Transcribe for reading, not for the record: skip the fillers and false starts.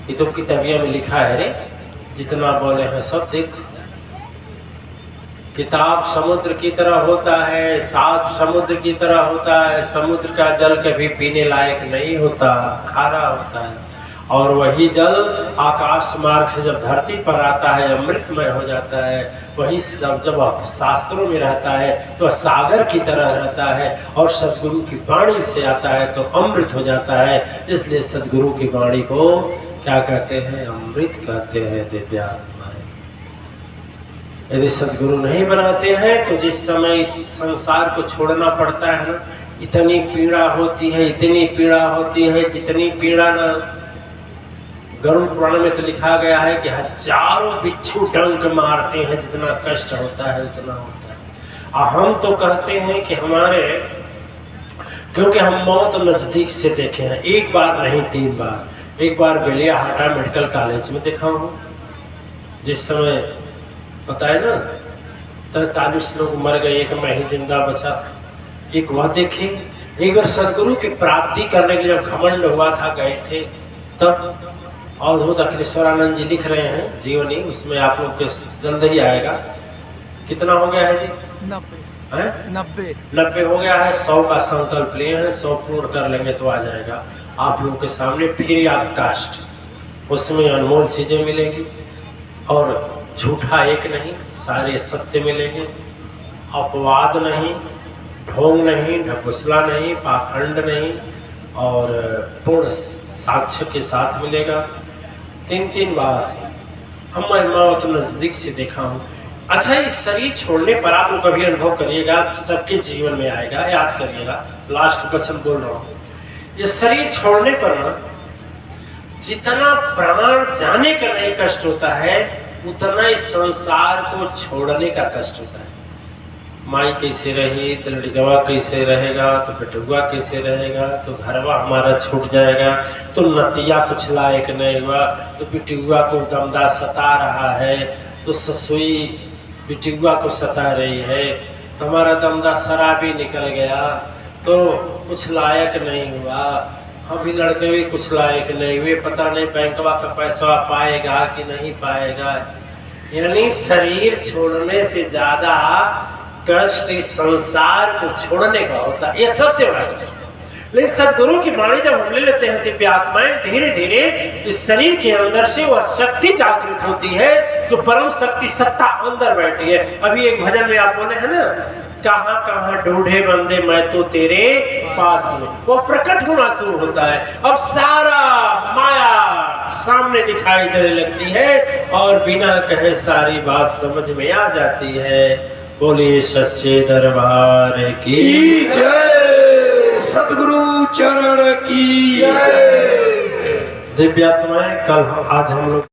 ये तो किताबिया में लिखा है रे, जितना बोले हैं सब देख। किताब समुद्र की तरह होता है, शास्त्र समुद्र की तरह होता है। समुद्र का जल कभी पीने लायक नहीं होता, खारा होता है। और वही जल आकाश मार्ग से जब धरती पर आता है अमृतमय हो जाता है। वही सब जब शास्त्रों में रहता है तो सागर की तरह रहता है, और सदगुरु की वाणी से आता है तो अमृत हो जाता है। इसलिए सदगुरु की वाणी को क्या कहते हैं? अमृत कहते हैं दिव्यात्माएं। यदि सदगुरु नहीं बनाते हैं तो जिस समय इस संसार को छोड़ना पड़ता है ना, इतनी पीड़ा होती है, इतनी पीड़ा होती है, जितनी पीड़ा ना गरुड़ पुराण में तो लिखा गया है कि हजारों बिच्छू डंक मारते हैं, जितना कष्ट होता है उतना होता है। और हम तो कहते हैं कि हमारे, क्योंकि हम मौत नजदीक से देखे हैं, एक बार नहीं 3 बार। एक बार बेलियाहाटा मेडिकल कॉलेज में देखा हूँ, जिस समय पता है ना 43 लोग मर गए, एक मैं ही जिंदा बचा। एक वह देखे, एक बार सदगुरु की प्राप्ति करने के लिए जब घमंड हुआ था, गए थे तब। और वो अखिलेश्वरानंद जी लिख रहे हैं जीवनी, उसमें आप लोग के जल्द ही आएगा। कितना हो गया है जी? 90 हो गया है। 100 का संकल्प लिए हैं, 100 पूर्ण कर लेंगे तो आ जाएगा आप लोगों के सामने। फिर याद कास्ट, उसमें अनमोल चीजें मिलेगी, और झूठा एक नहीं, सारे सत्य मिलेंगे। अपवाद नहीं, ढोंग नहीं, ढकोसला नहीं, पाखंड नहीं, और पूर्ण साक्ष्य के साथ मिलेगा। 3 बार हम मौत तो नजदीक से देखा हूँ। अच्छा, इस शरीर छोड़ने पर आप लोग कभी अनुभव करिएगा, सबके जीवन में आएगा, याद करिएगा। लास्ट वचन बोल रहा हूँ, इस शरीर छोड़ने पर ना जितना प्राण जाने का नहीं कष्ट होता है, उतना इस संसार को छोड़ने का कष्ट होता है। माई कैसे रही तो लड़कवा कैसे रहेगा, तो बेटुआ कैसे रहेगा, तो घरवा हमारा छूट जाएगा, तो नतिया कुछ लायक नहीं हुआ, तो बेटुआ को दमदा सता रहा है, तो ससुई बेटुआ को सता रही है, तो हमारा दमदा शराबी निकल गया, तो कुछ लायक नहीं हुआ। अभी लड़के भी कुछ लायक नहीं हुए, पता नहीं बैंकवा का पैसा पाएगा कि नहीं पाएगा। यानी शरीर छोड़ने से ज्यादा कष्ट इस संसार को छोड़ने का होता है, ये सबसे बड़ा कष्ट। लेकिन सदगुरु की वाणी जब हम ले लेते हैं दिव्यात्माएं, धीरे धीरे इस शरीर के अंदर से वह शक्ति जागृत होती है, जो परम शक्ति सत्ता अंदर बैठी है। अभी एक भजन में आप बोले हैं ना, कहाँ कहाँ ढूंढे बंदे मैं तो तेरे पास में, वो प्रकट होना शुरू होता है। अब सारा माया सामने दिखाई देने लगती है, और बिना कहे सारी बात समझ में आ जाती है। बोलिए सच्चे दरबार की जय, सतगुरु चरण की जय। दिव्यात्माएं, कल आज हम लोग